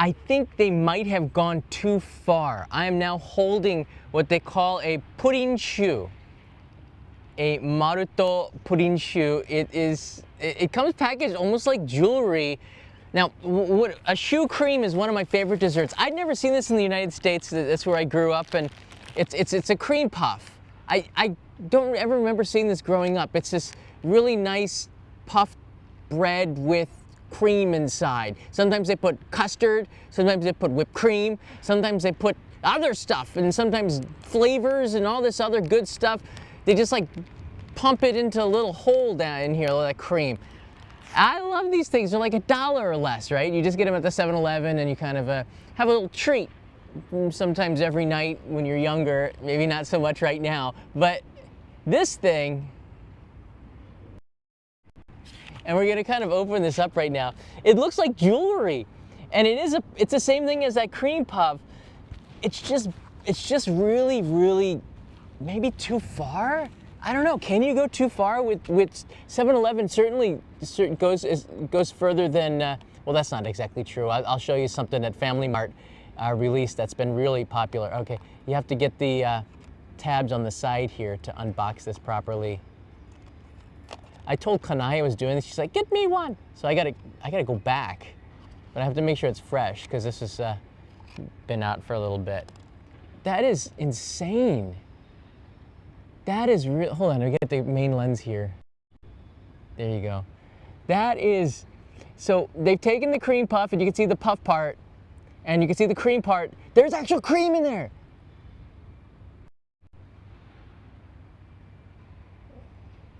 I think they might have gone too far. I am now holding what they call a pudding shoe. A Maruto pudding shoe. It comes packaged almost like jewelry. Now, a shoe cream is one of my favorite desserts. I'd never seen this in the United States. That's where I grew up, and it's a cream puff. I don't ever remember seeing this growing up. It's this really nice puffed bread with cream inside. Sometimes they put custard, sometimes they put whipped cream, sometimes they put other stuff, and sometimes flavors and all this other good stuff. They just like pump it into a little hole down in here, like cream. I love these things. They're like $1 or less, right? You just get them at the 7-Eleven and you kind of have a little treat. Sometimes every night when you're younger, maybe not so much right now, but this thing, and we're gonna kind of open this up right now. It looks like jewelry, and it's the same thing as that cream puff. It's just really, really maybe too far. I don't know. Can you go too far with 7-Eleven? Certainly goes further than. Well, that's not exactly true. I'll show you something that Family Mart released that's been really popular. Okay, you have to get the tabs on the side here to unbox this properly. I told Kanai I was doing this. She's like, "Get me one." So I gotta go back, but I have to make sure it's fresh because this has been out for a little bit. That is insane. That is real. Hold on, I get the main lens here. There you go. That is. So they've taken the cream puff, and you can see the puff part, and you can see the cream part. There's actual cream in there.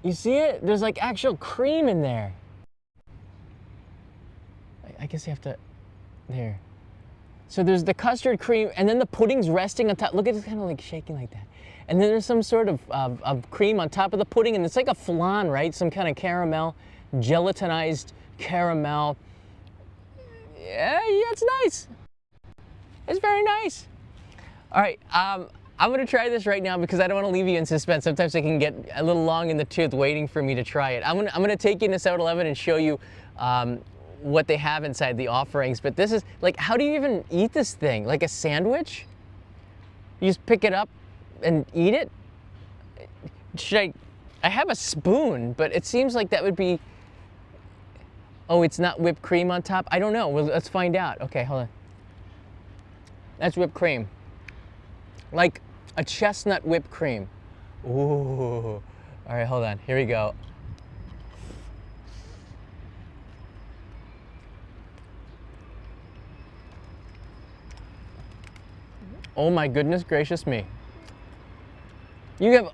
You see it? There's like actual cream in there. I guess you have to, there. So there's the custard cream, and then the pudding's resting on top. Look at it, kind of like shaking like that. And then there's some sort of cream on top of the pudding, and it's like a flan, right? Some kind of caramel, gelatinized caramel. Yeah, it's nice. It's very nice. All right, I'm gonna try this right now because I don't want to leave you in suspense. Sometimes it can get a little long in the tooth waiting for me to try it. I'm gonna take you into 7-Eleven and show you what they have inside the offerings. But this is like, how do you even eat this thing? Like a sandwich? You just pick it up and eat it? Should I have a spoon, but it seems like that would be, oh, it's not whipped cream on top? I don't know. Well, let's find out. Okay, hold on. That's whipped cream. Like a chestnut whipped cream. Ooh. All right, hold on. Here we go. Oh my goodness gracious me. You have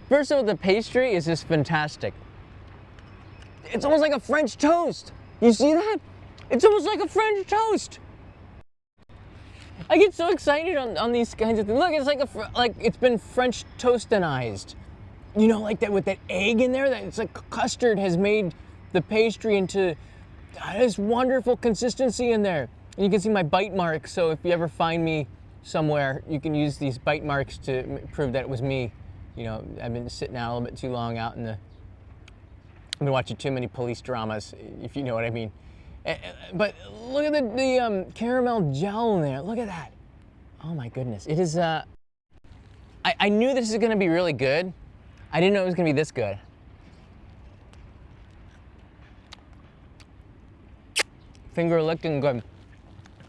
first of all, the pastry is just fantastic. It's almost like a French toast. You see that? It's almost like a French toast. I get so excited on these kinds of things. Look, it's like it's been French toastinized. You know, like that with that egg in there. That it's like custard has made the pastry into this wonderful consistency in there. And you can see my bite marks. So if you ever find me somewhere, you can use these bite marks to prove that it was me. You know, I've been sitting out a little bit too long out in the. I've been watching too many police dramas, if you know what I mean. But look at the caramel gel in there. Look at that. Oh my goodness. It is, I knew this is gonna be really good. I didn't know it was gonna be this good. Finger licking good.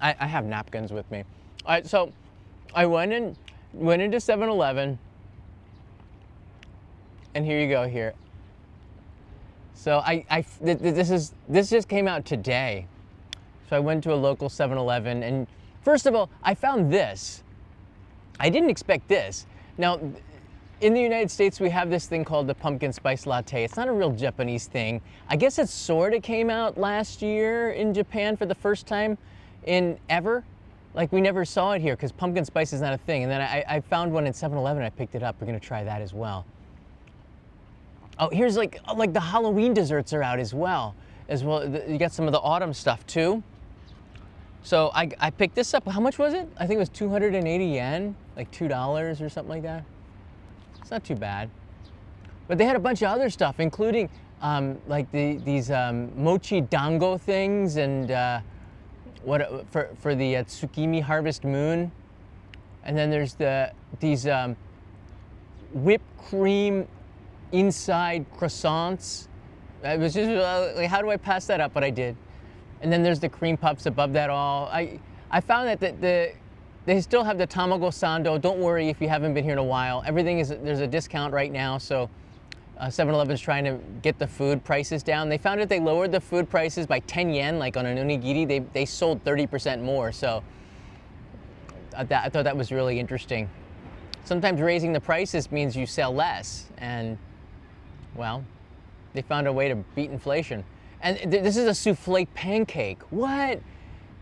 I have napkins with me. All right, so I went into 7-Eleven, and here you go here. So this just came out today. So I went to a local 7-Eleven, and first of all, I found this. I didn't expect this. Now, in the United States, we have this thing called the Pumpkin Spice Latte. It's not a real Japanese thing. I guess it sort of came out last year in Japan for the first time in ever. Like, we never saw it here because pumpkin spice is not a thing. And then I found one in 7-Eleven. I picked it up. We're gonna try that as well. Oh, here's like the Halloween desserts are out as well. You got some of the autumn stuff too. So I picked this up. How much was it? I think it was 280 yen, like $2 or something like that. It's not too bad. But they had a bunch of other stuff, including like these mochi dango things and for the Tsukimi Harvest Moon, and then there's these whipped cream inside croissants. It was just like, how do I pass that up? But I did. And then there's the cream puffs above that all. I found that they still have the tamago sando. Don't worry if you haven't been here in a while. There's a discount right now, so 7-Eleven's trying to get the food prices down. They found that they lowered the food prices by 10 yen, like on an onigiri. They sold 30% more, so I thought that was really interesting. Sometimes raising the prices means you sell less, and well, they found a way to beat inflation. And this is a souffle pancake. What?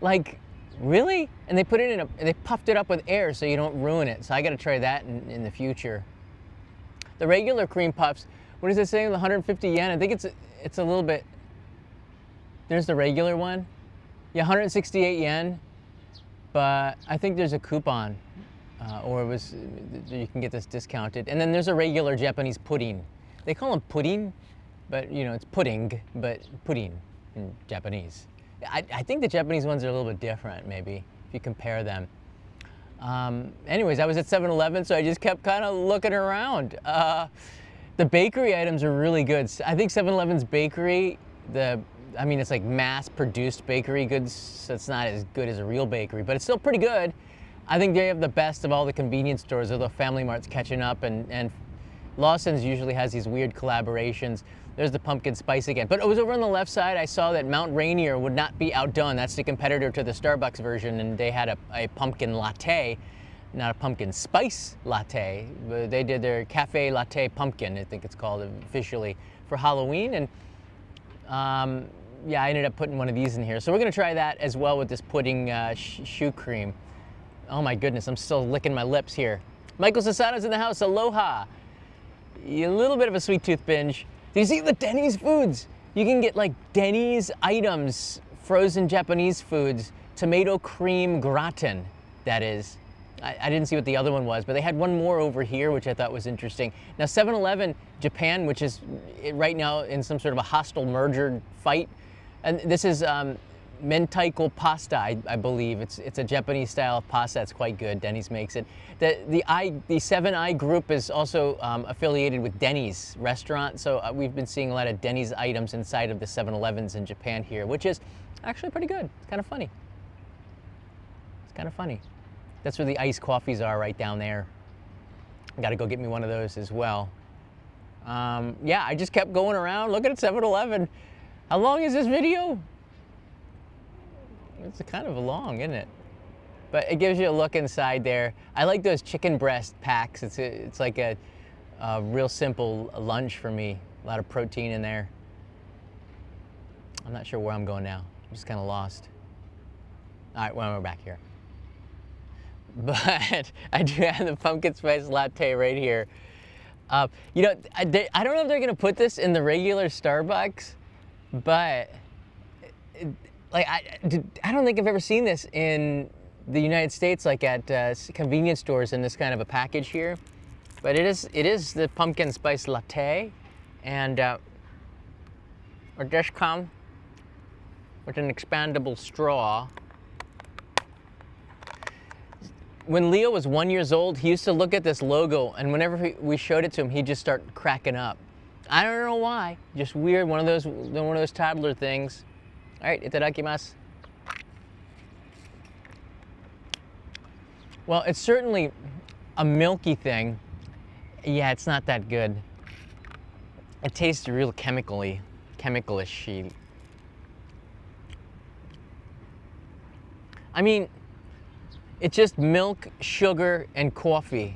Like, really? And they put it and they puffed it up with air so you don't ruin it. So I gotta try that in the future. The regular cream puffs, what is it saying? 150 yen? I think it's a little bit, there's the regular one. Yeah, 168 yen, but I think there's a coupon, or you can get this discounted. And then there's a regular Japanese pudding. They call them pudding, but you know, it's pudding, but pudding in Japanese. I think the Japanese ones are a little bit different, maybe, if you compare them. Anyways, I was at 7-Eleven, so I just kept kind of looking around. The bakery items are really good. I think 7-Eleven's bakery, I mean, it's like mass-produced bakery goods, so it's not as good as a real bakery, but it's still pretty good. I think they have the best of all the convenience stores, although Family Mart's catching up, and Lawson's usually has these weird collaborations. There's the pumpkin spice again. But it was over on the left side, I saw that Mount Rainier would not be outdone. That's the competitor to the Starbucks version, and they had a pumpkin latte, not a pumpkin spice latte. But they did their cafe latte pumpkin, I think it's called officially, for Halloween. And yeah, I ended up putting one of these in here. So we're gonna try that as well with this pudding choux cream. Oh my goodness, I'm still licking my lips here. Michael Sasano's in the house, aloha. A little bit of a sweet tooth binge. Do you see the Denny's foods? You can get like Denny's items, frozen Japanese foods, tomato cream gratin, that is. I didn't see what the other one was, but they had one more over here, which I thought was interesting. Now 7-Eleven Japan, which is right now in some sort of a hostile merger fight, and this is mentaiko pasta, I believe. It's a Japanese style of pasta that's quite good. Denny's makes it. The 7i group is also affiliated with Denny's restaurant, so we've been seeing a lot of Denny's items inside of the 7-Elevens in Japan here, which is actually pretty good. It's kind of funny. It's kind of funny. That's where the iced coffees are, right down there. I gotta go get me one of those as well. Yeah, I just kept going around looking at 7-Eleven. How long is this video? It's kind of long, isn't it? But it gives you a look inside there. I like those chicken breast packs. It's like a real simple lunch for me. A lot of protein in there. I'm not sure where I'm going now. I'm just kind of lost. All right, well, we're back here. But I do have the pumpkin spice latte right here. You know, I don't know if they're gonna put this in the regular Starbucks, but like I don't think I've ever seen this in the United States, like at convenience stores in this kind of a package here. But it is the pumpkin spice latte, and it does come with an expandable straw. When Leo was 1 year old, he used to look at this logo, and whenever we showed it to him, he'd just start cracking up. I don't know why, just weird, one of those toddler things. All right, itadakimasu. Well, it's certainly a milky thing. Yeah, it's not that good. It tastes real chemicalish. I mean, it's just milk, sugar, and coffee.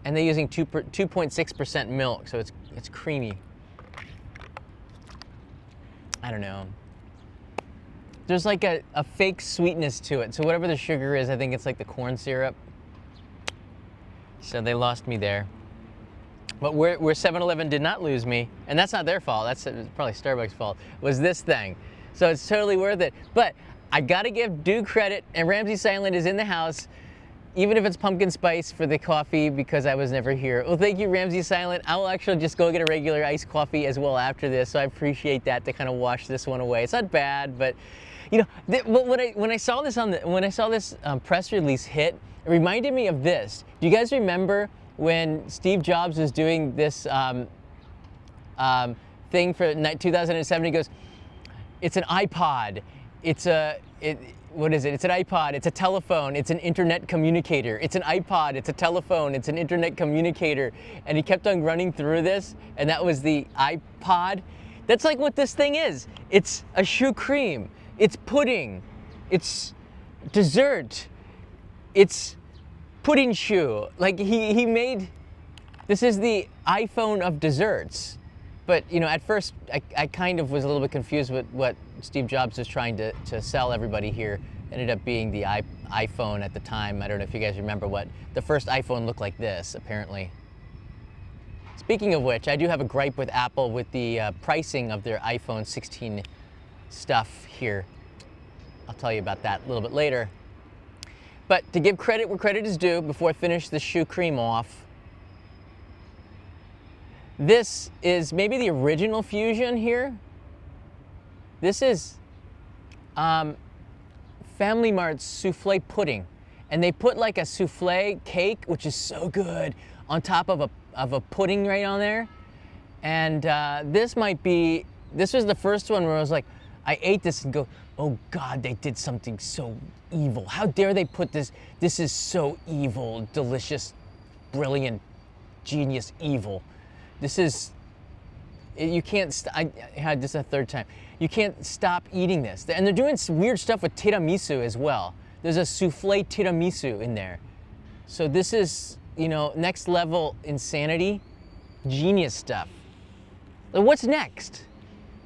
And they're using 2.6% milk, so it's creamy. I don't know. There's like a fake sweetness to it. So whatever the sugar is, I think it's like the corn syrup. So they lost me there. But where 7-Eleven did not lose me, and that's not their fault, that's probably Starbucks' fault, was this thing. So it's totally worth it. But I gotta give due credit, and Ramsey Silent is in the house. even if it's pumpkin spice for the coffee because I was never here. Well, thank you, Ramsey Silent. I will actually just go get a regular iced coffee as well after this, so I appreciate that to kind of wash this one away. It's not bad, but you know, when I saw this press release hit, it reminded me of this. Do you guys remember when Steve Jobs was doing this thing for 2007? He goes, "It's an iPod. What is it? It's an iPod, it's a telephone, it's an internet communicator. It's an iPod, it's a telephone, it's an internet communicator." And he kept on running through this, and that was the iPod. That's like what this thing is. It's a shoe cream, it's pudding, it's dessert, it's pudding shoe. Like he made, this is the iPhone of desserts. But you know, at first I kind of was a little bit confused with what Steve Jobs was trying to sell everybody here. Ended up being the iPhone at the time. I don't know if you guys remember what the first iPhone looked like this, apparently. Speaking of which, I do have a gripe with Apple with the pricing of their iPhone 16 stuff here. I'll tell you about that a little bit later. But to give credit where credit is due, before I finish the shoe cream off, this is maybe the original Fusion here. This is Family Mart's souffle pudding. And they put like a souffle cake, which is so good, on top of a pudding right on there. And this was the first one where I was like, I ate this and go, oh God, they did something so evil. How dare they put this? This is so evil, delicious, brilliant, genius evil. This is, you can't, I had this a third time. You can't stop eating this. And they're doing some weird stuff with tiramisu as well. There's a souffle tiramisu in there. So this is, you know, next level insanity, genius stuff. But what's next?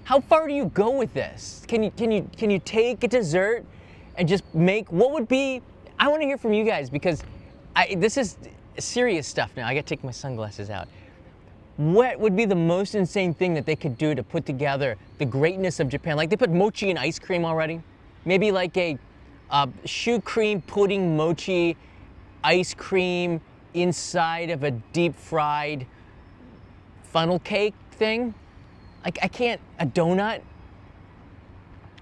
How far do you go with this? Can you take a dessert and just make, what would be, I want to hear from you guys because this is serious stuff now. I got to take my sunglasses out. What would be the most insane thing that they could do to put together the greatness of Japan? Like they put mochi in ice cream already. Maybe like a shoe cream pudding mochi ice cream inside of a deep fried funnel cake thing. Like I can't, a donut?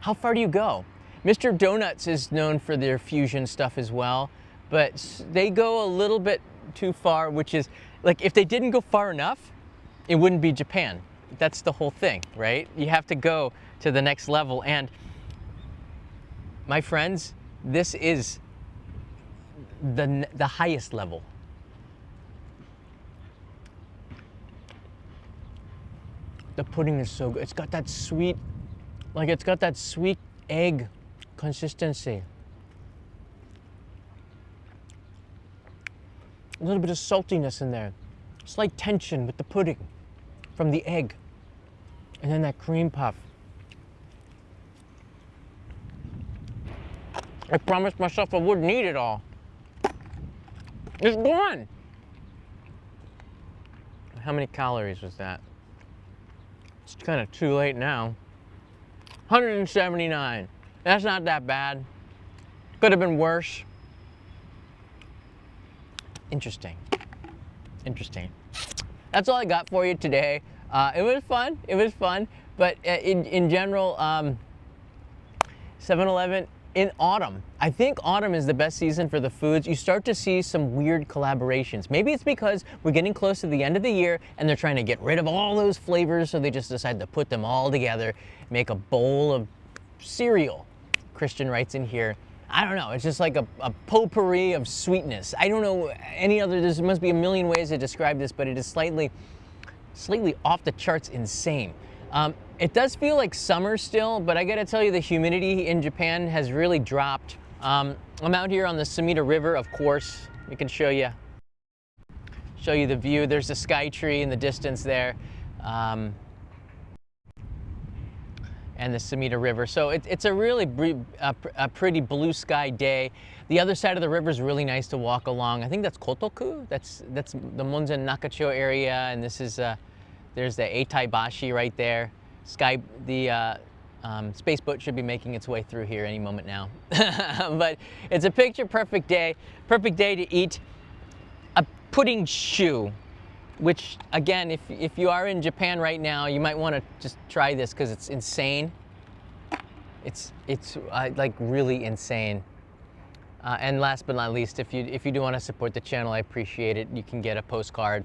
How far do you go? Mr. Donuts is known for their fusion stuff as well, but they go a little bit too far, which is like if they didn't go far enough, it wouldn't be Japan. That's the whole thing, right? You have to go to the next level. And my friends, this is the highest level. The pudding is so good. It's got that sweet, like it's got that sweet egg consistency. A little bit of saltiness in there. Slight tension with the pudding from the egg. And then that cream puff. I promised myself I wouldn't eat it all. It's gone. How many calories was that? It's kind of too late now. 179. That's not that bad. Could have been worse. Interesting. Interesting. That's all I got for you today. It was fun. It was fun. But in general, 7-Eleven in autumn. I think autumn is the best season for the foods. You start to see some weird collaborations. Maybe it's because we're getting close to the end of the year and they're trying to get rid of all those flavors, so they just decide to put them all together, make a bowl of cereal. Christian writes in here, I don't know, it's just like a potpourri of sweetness. I don't know any other, there must be a million ways to describe this, but it is slightly off the charts insane. It does feel like summer still, but I gotta tell you, the humidity in Japan has really dropped. I'm out here on the Sumida River, of course. We can show you the view. There's a sky tree in the distance there. And the Sumida River. So it's a really a pretty blue sky day. The other side of the river is really nice to walk along. I think that's Kotoku. That's the Monzen Nakacho area, and this is there's the Eitaibashi right there. The Space boat should be making its way through here any moment now. But it's a picture perfect day to eat a pudding shoe, which again, if you are in Japan right now, you might want to just try this because it's insane. It's like really insane. And last but not least, if you do want to support the channel, I appreciate it. You can get a postcard.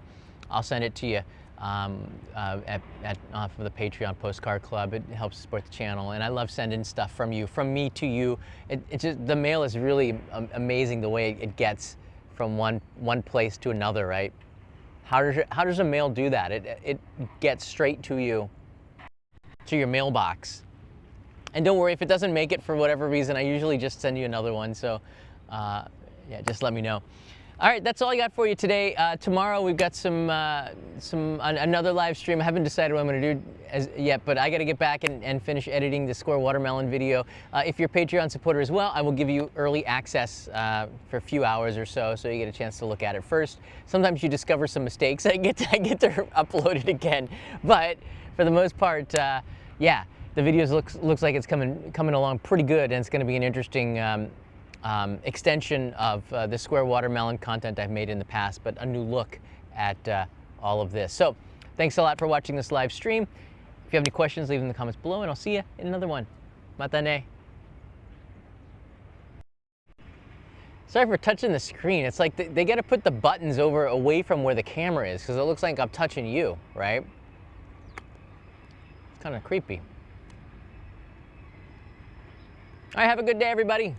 I'll send it to you for the Patreon Postcard Club. It helps support the channel, and I love sending stuff from me to you. It just, the mail is really amazing the way it gets from one place to another, right? How does a mail do that? It gets straight to you, to your mailbox. And don't worry if it doesn't make it for whatever reason. I usually just send you another one. So yeah, just let me know. All right, that's all I got for you today. Tomorrow we've got another live stream. I haven't decided what I'm going to do yet, but I got to get back and finish editing the Square Watermelon video. If you're a Patreon supporter as well, I will give you early access for a few hours or so you get a chance to look at it first. Sometimes you discover some mistakes. I get to upload it again, but for the most part, yeah, the videos looks like it's coming along pretty good, and it's going to be an interesting extension of the Square Watermelon content I've made in the past, but a new look at all of this. So thanks a lot for watching this live stream. If you have any questions, leave them in the comments below, and I'll see you in another one. Mata ne. Sorry for touching the screen. It's like they got to put the buttons away from where the camera is, because it looks like I'm touching you, right? It's kind of creepy. All right, have a good day, everybody.